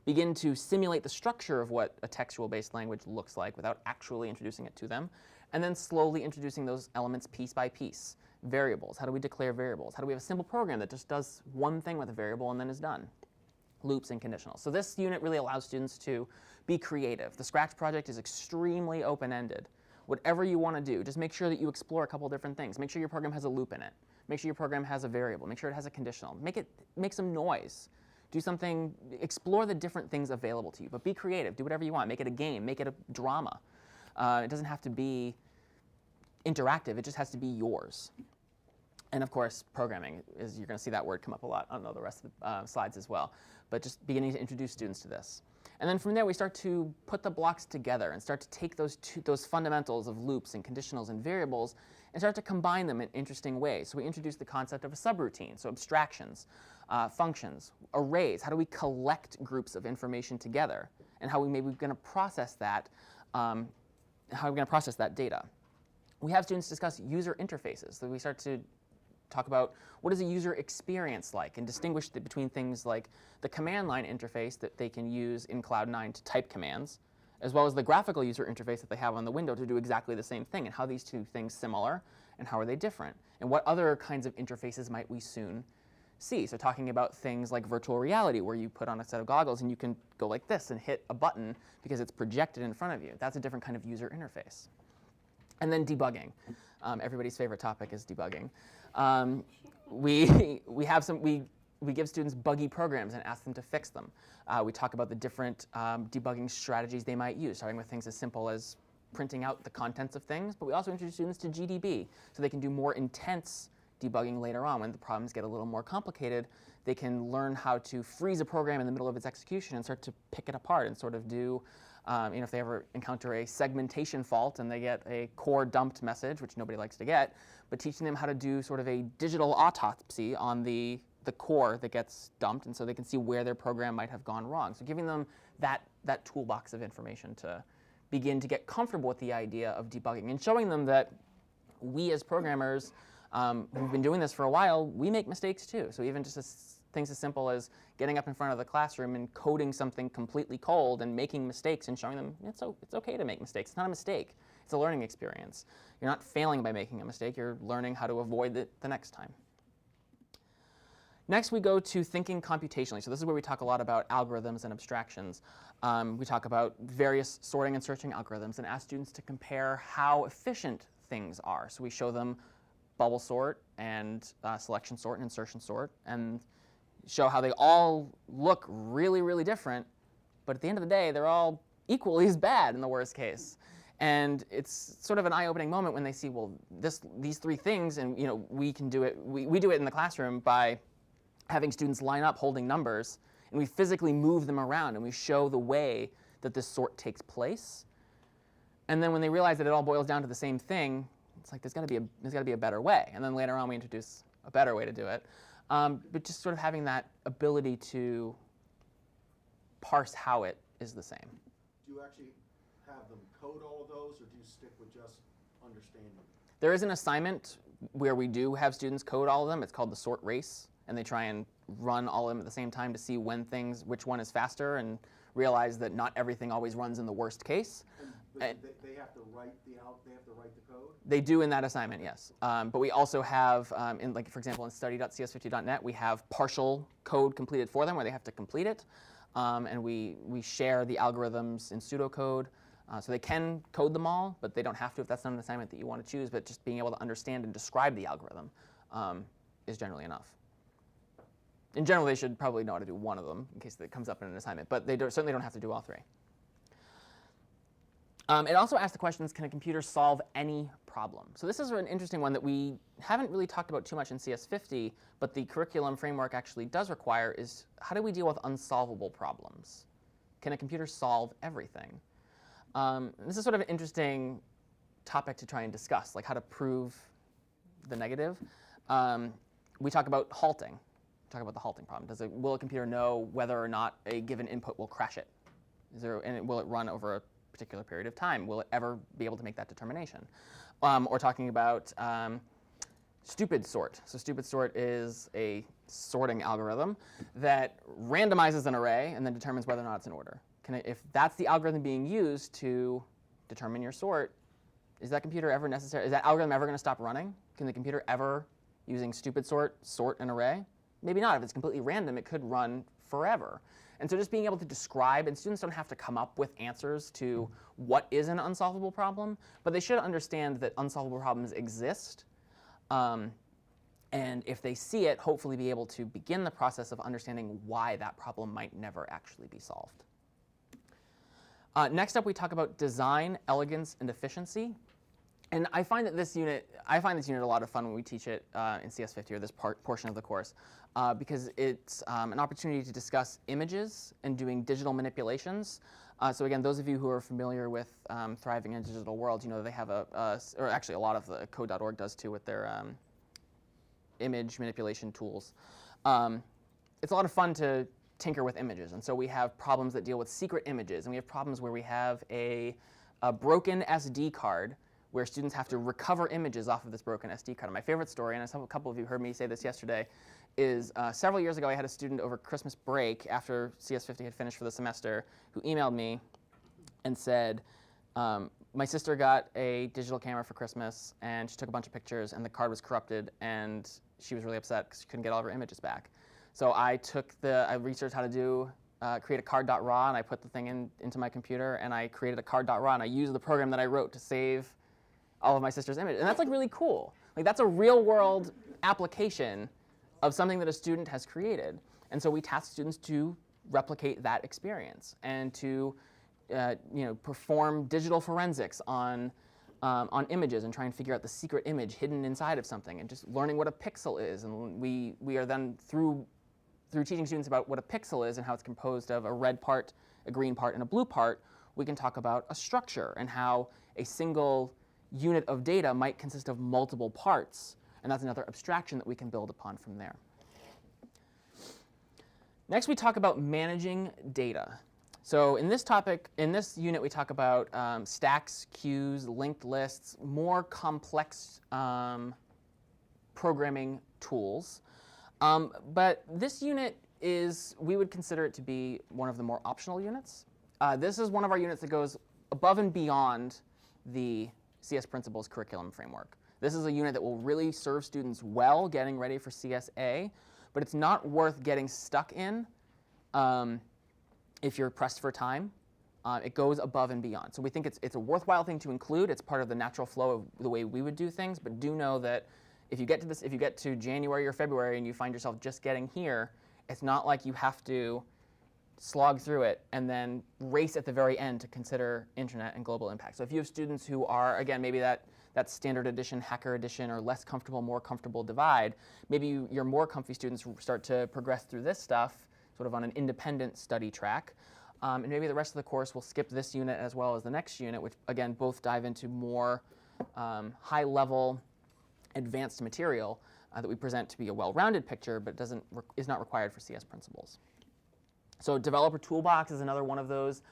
begin to simulate the structure of what a textual-based language looks like without actually introducing it to them, and then slowly introducing those elements piece by piece. Variables. How do we declare variables? How do we have a simple program that just does one thing with a variable and then is done? Loops and conditionals. So this unit really allows students to be creative. The Scratch project is extremely open-ended. Whatever you want to do, just make sure that you explore a couple different things. Make sure your program has a loop in it. Make sure your program has a variable. Make sure it has a conditional. Make some noise. Do something, explore the different things available to you, but be creative. Do whatever you want. Make it a game. Make it a drama. It doesn't have to be interactive. It just has to be yours. And of course, programming, you're going to see that word come up a lot on the rest of the slides as well. But just beginning to introduce students to this. And then from there, we start to put the blocks together and start to take those fundamentals of loops and conditionals and variables and start to combine them in interesting ways. So we introduce the concept of a subroutine, so abstractions, functions, arrays. How do we collect groups of information together? And how we maybe going to process that, data. We have students discuss user interfaces. So we start to talk about what is a user experience like and distinguish between things like the command line interface that they can use in Cloud9 to type commands, as well as the graphical user interface that they have on the window to do exactly the same thing, and how these two things similar and how are they different, and what other kinds of interfaces might we soon see. So talking about things like virtual reality, where you put on a set of goggles and you can go like this and hit a button because it's projected in front of you. That's a different kind of user interface. And then debugging. Everybody's favorite topic is debugging. We give students buggy programs and ask them to fix them. We talk about the different debugging strategies they might use, starting with things as simple as printing out the contents of things, but we also introduce students to GDB, so they can do more intense debugging later on. When the problems get a little more complicated, they can learn how to freeze a program in the middle of its execution and start to pick it apart and sort of do If they ever encounter a segmentation fault and they get a core dumped message, which nobody likes to get, but teaching them how to do sort of a digital autopsy on the core that gets dumped, and so they can see where their program might have gone wrong. So giving them that toolbox of information to begin to get comfortable with the idea of debugging, and showing them that we as programmers who've been doing this for a while, we make mistakes too. So even just things as simple as getting up in front of the classroom and coding something completely cold and making mistakes and showing them it's okay to make mistakes. It's not a mistake. It's a learning experience. You're not failing by making a mistake. You're learning how to avoid it the next time. Next, we go to thinking computationally. So this is where we talk a lot about algorithms and abstractions. We talk about various sorting and searching algorithms and ask students to compare how efficient things are. So we show them bubble sort and selection sort and insertion sort, and show how they all look really, really different, but at the end of the day, they're all equally as bad in the worst case. And it's sort of an eye-opening moment when they see, well, these three things, and we can do it. We do it in the classroom by having students line up holding numbers, and we physically move them around, and we show the way that this sort takes place. And then when they realize that it all boils down to the same thing, it's like there's got to be a better way. And then later on, we introduce a better way to do it. But just sort of having that ability to parse how it is the same. Do you actually have them code all of those, or do you stick with just understanding? There is an assignment where we do have students code all of them. It's called the sort race, and they try and run all of them at the same time to see which one is faster, and realize that not everything always runs in the worst case. But they have to write the code? They do in that assignment, yes. But we also have, for example, in study.cs50.net, we have partial code completed for them where they have to complete it. And we share the algorithms in pseudocode. So they can code them all, but they don't have to if that's not an assignment that you want to choose. But just being able to understand and describe the algorithm is generally enough. In general, they should probably know how to do one of them in case it comes up in an assignment. But they certainly don't have to do all three. It also asks the questions, can a computer solve any problem? So this is an interesting one that we haven't really talked about too much in CS50, but the curriculum framework actually does require is, how do we deal with unsolvable problems? Can a computer solve everything? This is sort of an interesting topic to try and discuss, like how to prove the negative. We talk about halting. Talk about the halting problem. Will a computer know whether or not a given input will crash it? Will it run over a particular period of time? Will it ever be able to make that determination? Or talking about stupid sort. So stupid sort is a sorting algorithm that randomizes an array and then determines whether or not it's in order. If that's the algorithm being used to determine your sort, is that computer ever necessary? Is that algorithm ever going to stop running? Can the computer ever, using stupid sort an array? Maybe not. If it's completely random, it could run forever. And so just being able to describe, and students don't have to come up with answers to what is an unsolvable problem, but they should understand that unsolvable problems exist. And if they see it, hopefully be able to begin the process of understanding why that problem might never actually be solved. Next up, we talk about design, elegance, and efficiency. And I find this unit a lot of fun when we teach it in CS50, or this portion of the course, because it's an opportunity to discuss images and doing digital manipulations. So again, those of you who are familiar with Thriving in a Digital World, they have or actually a lot of the code.org does too with their image manipulation tools. It's a lot of fun to tinker with images, and so we have problems that deal with secret images, and we have problems where we have a broken SD card where students have to recover images off of this broken SD card. And my favorite story, and a couple of you heard me say this yesterday, is several years ago I had a student over Christmas break after CS50 had finished for the semester who emailed me and said, my sister got a digital camera for Christmas and she took a bunch of pictures and the card was corrupted and she was really upset because she couldn't get all of her images back. So I researched how to create a card.raw, and I put the thing into my computer and I created a card.raw, and I used the program that I wrote to save all of my sister's images. And that's like really cool. Like that's a real world application of something that a student has created. And so we task students to replicate that experience and to perform digital forensics on images and try and figure out the secret image hidden inside of something, and just learning what a pixel is. And we are then through teaching students about what a pixel is and how it's composed of a red part, a green part, and a blue part, we can talk about a structure and how a single unit of data might consist of multiple parts, and that's another abstraction that we can build upon from there. Next, we talk about managing data. So in this unit, we talk about stacks, queues, linked lists, more complex programming tools. But this unit we would consider it to be one of the more optional units. This is one of our units that goes above and beyond the CS Principles curriculum framework. This is a unit that will really serve students well getting ready for CSA, but it's not worth getting stuck in if you're pressed for time. It goes above and beyond. So we think it's a worthwhile thing to include. It's part of the natural flow of the way we would do things, but do know that if you get to January or February and you find yourself just getting here, it's not like you have to slog through it and then race at the very end to consider internet and global impact. So if you have students who are, again, maybe that standard edition, hacker edition, or less comfortable, more comfortable divide, maybe your more comfy students start to progress through this stuff sort of on an independent study track. And maybe the rest of the course will skip this unit as well as the next unit, which again, both dive into more high-level advanced material that we present to be a well-rounded picture, but is not required for CS Principles. So Developer Toolbox is another one of those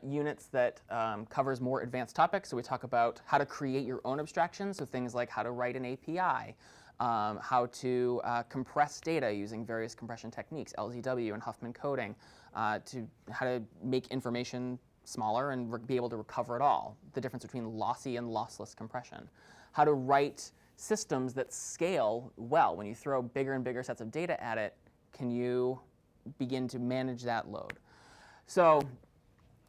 units that covers more advanced topics. So we talk about how to create your own abstractions, so things like how to write an API, how to compress data using various compression techniques, LZW and Huffman coding, how to make information smaller and be able to recover it all, the difference between lossy and lossless compression, how to write systems that scale well. When you throw bigger and bigger sets of data at it, can you begin to manage that load? So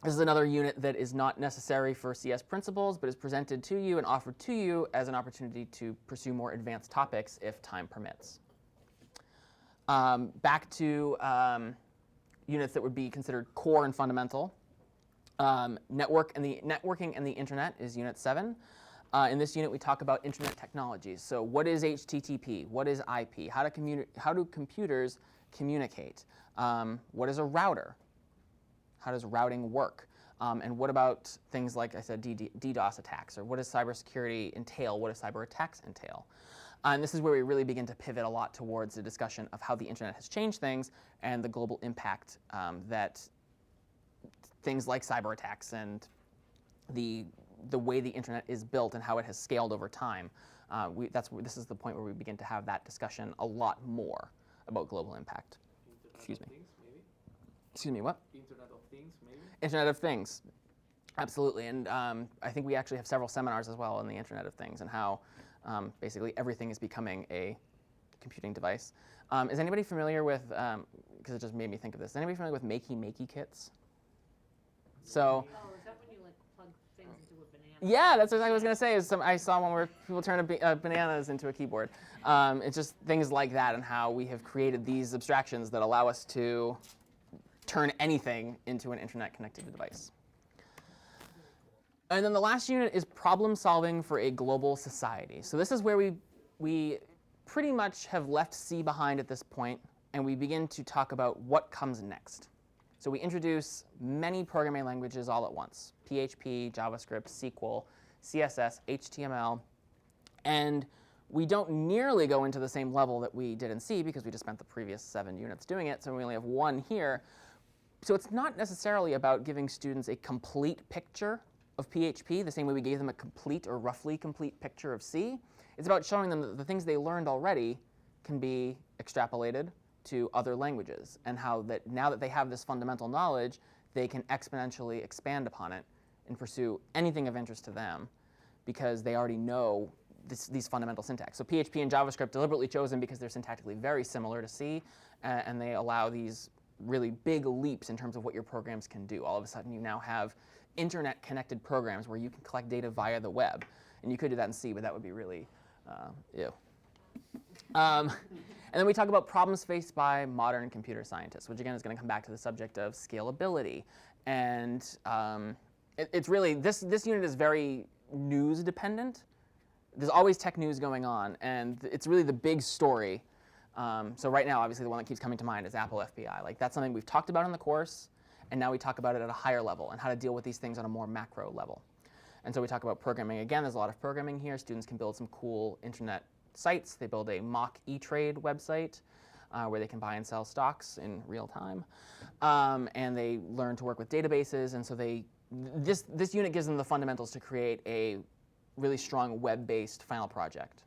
this is another unit that is not necessary for CS Principles, but is presented to you and offered to you as an opportunity to pursue more advanced topics if time permits. Back to units that would be considered core and fundamental. Networking and the internet is Unit 7. In this unit, we talk about internet technologies. So what is HTTP? What is IP? How do computers communicate? What is a router? How does routing work? And what about things like I said, DDoS attacks? Or what does cybersecurity entail? What do cyber attacks entail? And this is where we really begin to pivot a lot towards the discussion of how the internet has changed things and the global impact that things like cyber attacks and the way the internet is built and how it has scaled over time. This is the point where we begin to have that discussion a lot more about global impact. Excuse me. Things, maybe? Excuse me, what? Internet of Things, maybe? Internet of Things, absolutely. And I think we actually have several seminars as well on the Internet of Things and how basically everything is becoming a computing device. Is anybody familiar with, because it just made me think of this, is anybody familiar with makey kits? So. Oh, is that when you like plug things into a banana? Yeah, that's what I was going to say. I saw one where people turn bananas into a keyboard. It's just things like that and how we have created these abstractions that allow us to turn anything into an internet-connected device. And then the last unit is problem solving for a global society. So this is where we pretty much have left C behind at this point, and we begin to talk about what comes next. So we introduce many programming languages all at once: PHP, JavaScript, SQL, CSS, HTML, and we don't nearly go into the same level that we did in C because we just spent the previous 7 units doing it, so we only have 1 here. So it's not necessarily about giving students a complete picture of PHP the same way we gave them a complete or roughly complete picture of C. It's about showing them that the things they learned already can be extrapolated to other languages, and how that now that they have this fundamental knowledge, they can exponentially expand upon it and pursue anything of interest to them because they already know these fundamental syntax. So PHP and JavaScript deliberately chosen because they're syntactically very similar to C, and they allow these really big leaps in terms of what your programs can do. All of a sudden, you now have internet-connected programs where you can collect data via the web. And you could do that in C, but that would be really ew. And then we talk about problems faced by modern computer scientists, which again is going to come back to the subject of scalability. And it's really, this unit is very news dependent. There's always tech news going on, and it's really the big story. So right now, obviously, the one that keeps coming to mind is Apple FPI. Like, that's something we've talked about in the course, and now we talk about it at a higher level and how to deal with these things on a more macro level. And so we talk about programming again. There's a lot of programming here. Students can build some cool internet sites. They build a mock e-trade website where they can buy and sell stocks in real time. And they learn to work with databases. And so this unit gives them the fundamentals to create a really strong web-based final project,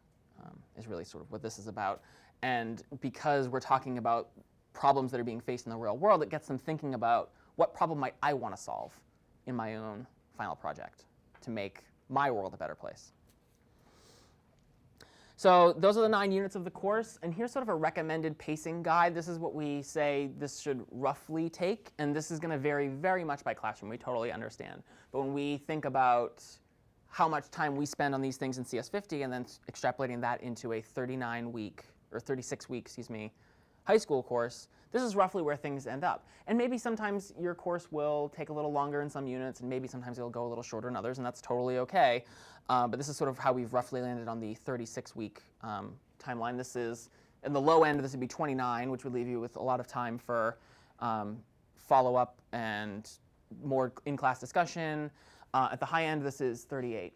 is really sort of what this is about. And because we're talking about problems that are being faced in the real world, it gets them thinking about what problem might I want to solve in my own final project to make my world a better place. So those are the 9 units of the course, and here's sort of a recommended pacing guide. This is what we say this should roughly take, and this is going to vary very much by classroom. We totally understand. But when we think about how much time we spend on these things in CS50 and then extrapolating that into a 39-week, or 36-week, excuse me, high school course, this is roughly where things end up. And maybe sometimes your course will take a little longer in some units, and maybe sometimes it'll go a little shorter in others, and that's totally okay. But this is sort of how we've roughly landed on the 36-week timeline. This is, in the low end, this would be 29, which would leave you with a lot of time for follow-up and more in-class discussion. At the high end, this is 38.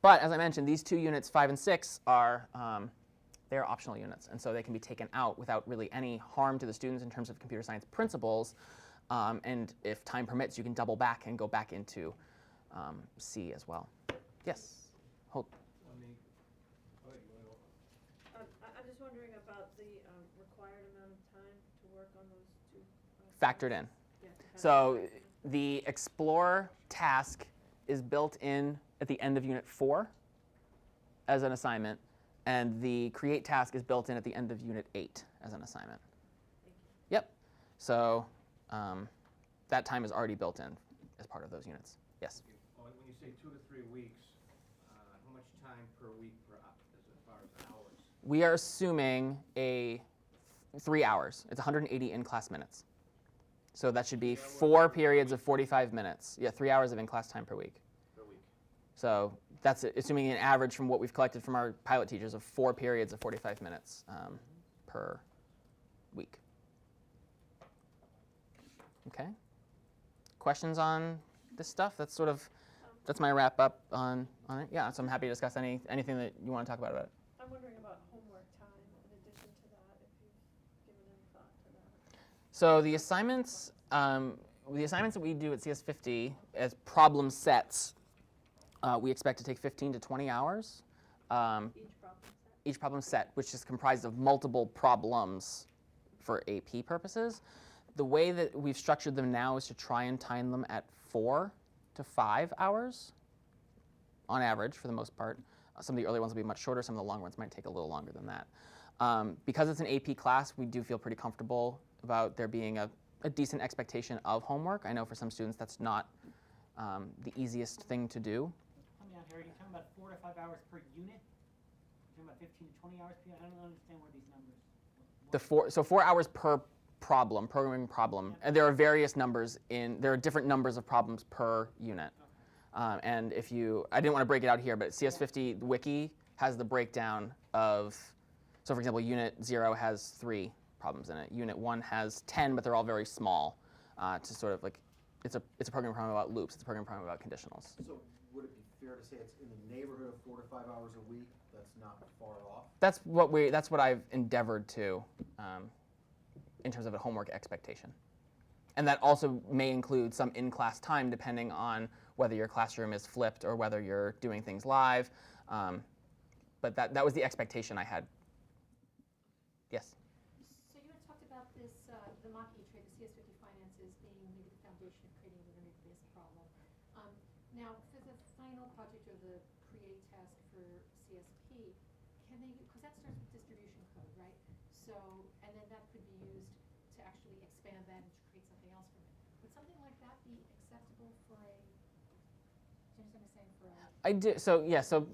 But as I mentioned, these 2 units, 5 and 6, are they're optional units, and so they can be taken out without really any harm to the students in terms of computer science principles. And if time permits, you can double back and go back into C as well. Yes? Hold. I'm just wondering about the required amount of time to work on those 2. Factored in. Yeah, So the Explore task is built in at the end of Unit 4 as an assignment, and the Create task is built in at the end of Unit 8 as an assignment. Yep. So that time is already built in as part of those units. Yes? When you say 2 to 3 weeks, how much time per week as far as hours? We are assuming 3 hours. It's 180 in-class minutes. So that should be 4 periods of 45 minutes. Yeah, 3 hours of in-class time per week. So that's assuming an average from what we've collected from our pilot teachers of 4 periods of 45 minutes per week. Okay. Questions on this stuff? That's my wrap up on it. Yeah, so I'm happy to discuss anything that you want to talk about it. I'm wondering about homework time in addition to that, if you've given any thought to that. So the assignments that we do at CS50 as problem sets, we expect to take 15 to 20 hours. Each problem set, which is comprised of multiple problems for AP purposes. The way that we've structured them now is to try and time them at 4 to 5 hours on average for the most part. Some of the early ones will be much shorter. Some of the long ones might take a little longer than that. Because it's an AP class, we do feel pretty comfortable about there being a decent expectation of homework. I know for some students that's not the easiest thing to do. Help me out here. Are you talking about 4 to 5 hours per unit? You're talking about 15 to 20 hours per unit? I don't understand where these numbers. So 4 hours per problem, programming problem, and there are various numbers there are different numbers of problems per unit. Okay. And I didn't want to break it out here, but CS50 Wiki has the breakdown of, so for example, Unit 0 has 3 problems in it. Unit 1 has 10, but they're all very small to sort of like, it's a programming problem about loops, it's a programming problem about conditionals. So would it be fair to say it's in the neighborhood of 4 to 5 hours a week? That's not far off? That's what I've endeavored to in terms of a homework expectation. And that also may include some in-class time depending on whether your classroom is flipped or whether you're doing things live. But that was the expectation I had. Yes? So you had talked about this, the mock e-trade, the CS50 finances being maybe the foundation of creating a Linux-based problem. Now, for the final project or the create task for CSP, because that starts with distribution code, right? So, and then that could be used to actually expand that and to create something else from it. Would something like that be acceptable for do you understand what I'm saying? I do. So yeah. So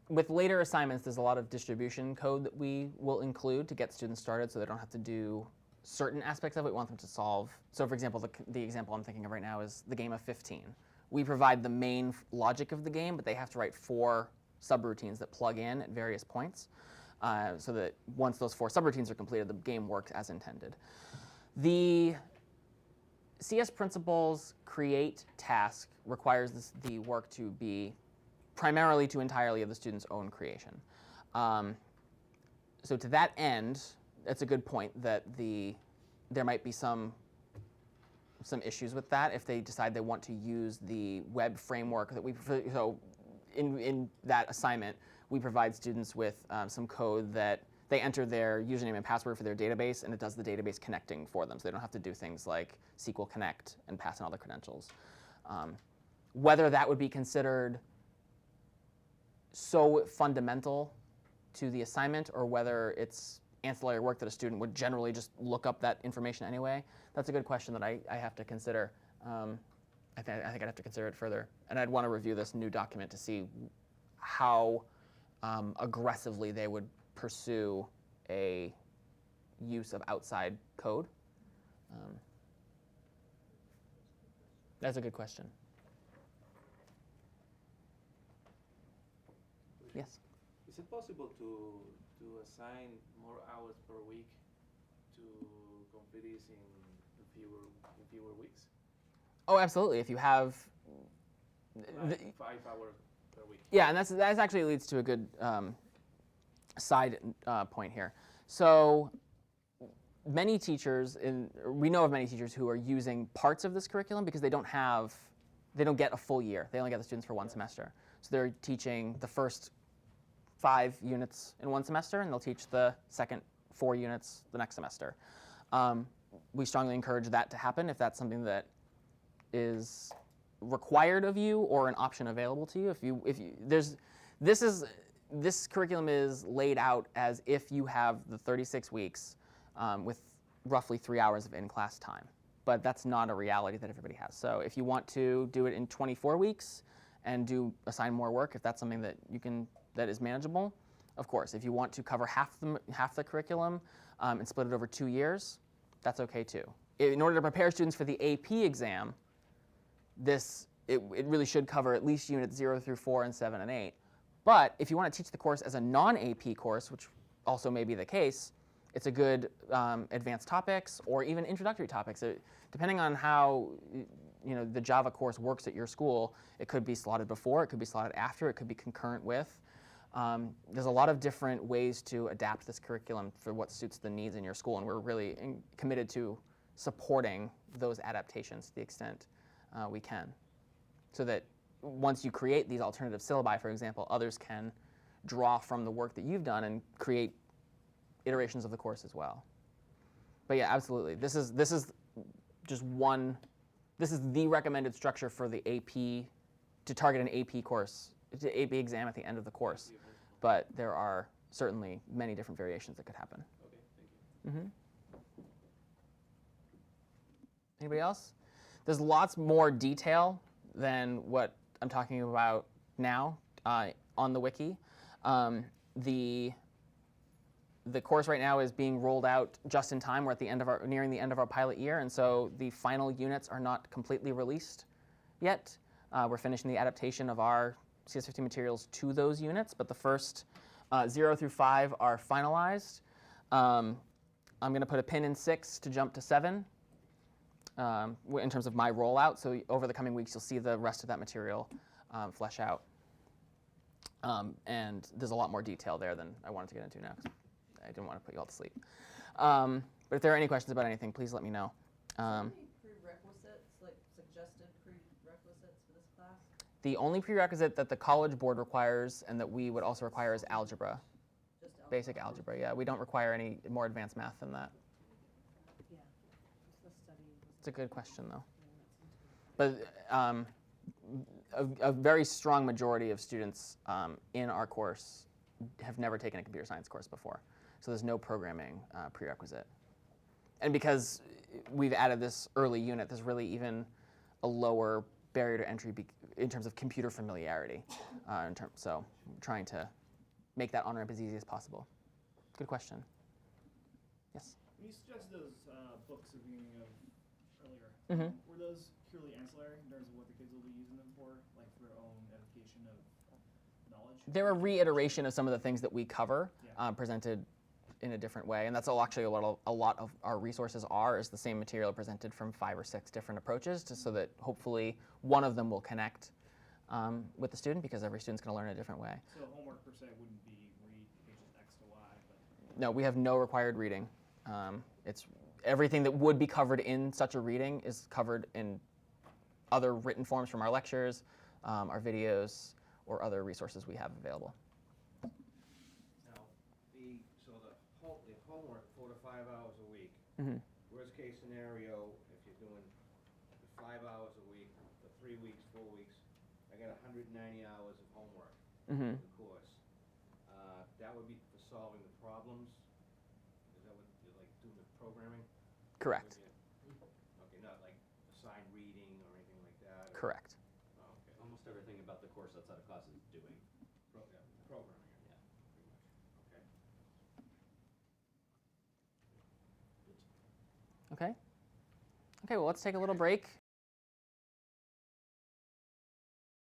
with later assignments, there's a lot of distribution code that we will include to get students started, so they don't have to do certain aspects of it. We want them to solve. So for example, the example I'm thinking of right now is the game of 15. We provide the main logic of the game, but they have to write 4 subroutines that plug in at various points, so that once those 4 subroutines are completed, the game works as intended. CS principles create task requires the work to be primarily to entirely of the student's own creation. So to that end, that's a good point that there might be some issues with that if they decide they want to use the web framework that so in that assignment, we provide students with some code that they enter their username and password for their database, and it does the database connecting for them, so they don't have to do things like SQL Connect and pass in all the credentials. Whether that would be considered so fundamental to the assignment or whether it's ancillary work that a student would generally just look up that information anyway, that's a good question that I have to consider. I think I'd have to consider it further. And I'd want to review this new document to see how aggressively they would pursue a use of outside code. That's a good question. Yes? Is it possible to assign more hours per week to complete this in fewer weeks? Oh, absolutely. If you have Like 5 hours per week. yeah, and that actually leads to a good side point here. So many teachers, we know of many teachers who are using parts of this curriculum because they don't get a full year. They only get the students for one semester. So they're teaching the first 5 units in one semester, and they'll teach the second 4 units the next semester. We strongly encourage that to happen if that's something that is required of you or an option available to you. This curriculum is laid out as if you have the 36 weeks with roughly 3 hours of in-class time. But that's not a reality that everybody has. So if you want to do it in 24 weeks and assign more work, if that's something that is manageable, of course. If you want to cover half the curriculum and split it over 2 years, that's okay too. In order to prepare students for the AP exam, it really should cover at least units 0 through 4 and 7 and 8. But if you want to teach the course as a non-AP course, which also may be the case, it's a good advanced topics or even introductory topics. Depending on how the Java course works at your school, it could be slotted before, it could be slotted after, it could be concurrent with. There's a lot of different ways to adapt this curriculum for what suits the needs in your school, and we're really committed to supporting those adaptations to the extent we can, so that once you create these alternative syllabi, for example, others can draw from the work that you've done and create iterations of the course as well. But yeah, absolutely. This is just one. This is the recommended structure for the AP to target an AP course, the AP exam at the end of the course. But there are certainly many different variations that could happen. Okay, thank you. Mm-hmm. Anybody else? There's lots more detail than what I'm talking about now on the wiki. The course right now is being rolled out just in time. We're at nearing the end of our pilot year, and so the final units are not completely released yet. We're finishing the adaptation of our CS50 materials to those units, but the first 0 through 5 are finalized. I'm going to put a pin in 6 to jump to 7 in terms of my rollout. So over the coming weeks, you'll see the rest of that material flesh out. And there's a lot more detail there than I wanted to get into now, because I didn't want to put you all to sleep. But if there are any questions about anything, please let me know. Any prerequisites, like suggested prerequisites for this class? The only prerequisite that the College Board requires and that we would also require is algebra. Just algebra? Basic algebra, yeah. We don't require any more advanced math than that. Yeah. It's the study. It's a good question, though. But a very strong majority of students in our course have never taken a computer science course before. So there's no programming prerequisite. And because we've added this early unit, there's really even a lower barrier to entry in terms of computer familiarity. So I'm trying to make that on-ramp as easy as possible. Good question. Yes? When you suggested those books at the beginning of earlier, Mm-hmm. were those purely ancillary in terms of what the kids will be using them for, like for their own edification of knowledge? They're a reiteration of some of the things that we cover, Yeah. presented in a different way. And that's actually what a lot of our resources are, is the same material presented from 5 or 6 different approaches, just so that hopefully one of them will connect with the student, because every student's going to learn a different way. So homework per se wouldn't be read pages X to Y, but No, we have no required reading. It's everything that would be covered in such a reading is covered in other written forms from our lectures, our videos, or other resources we have available. Now, the homework, 4 to 5 hours a week. Mm-hmm. Worst case scenario, if you're doing 5 hours a week for 3 weeks, 4 weeks, I got 190 hours of homework Mm-hmm. for the course. That would be for solving the problems. Is that what you're like doing the programming? Correct. Okay, not like assigned reading or anything like that? Correct. Oh, okay. Almost everything about the course outside of class is doing. Programming, Yeah. pretty much. Okay. Okay. Okay, well, let's take a little break,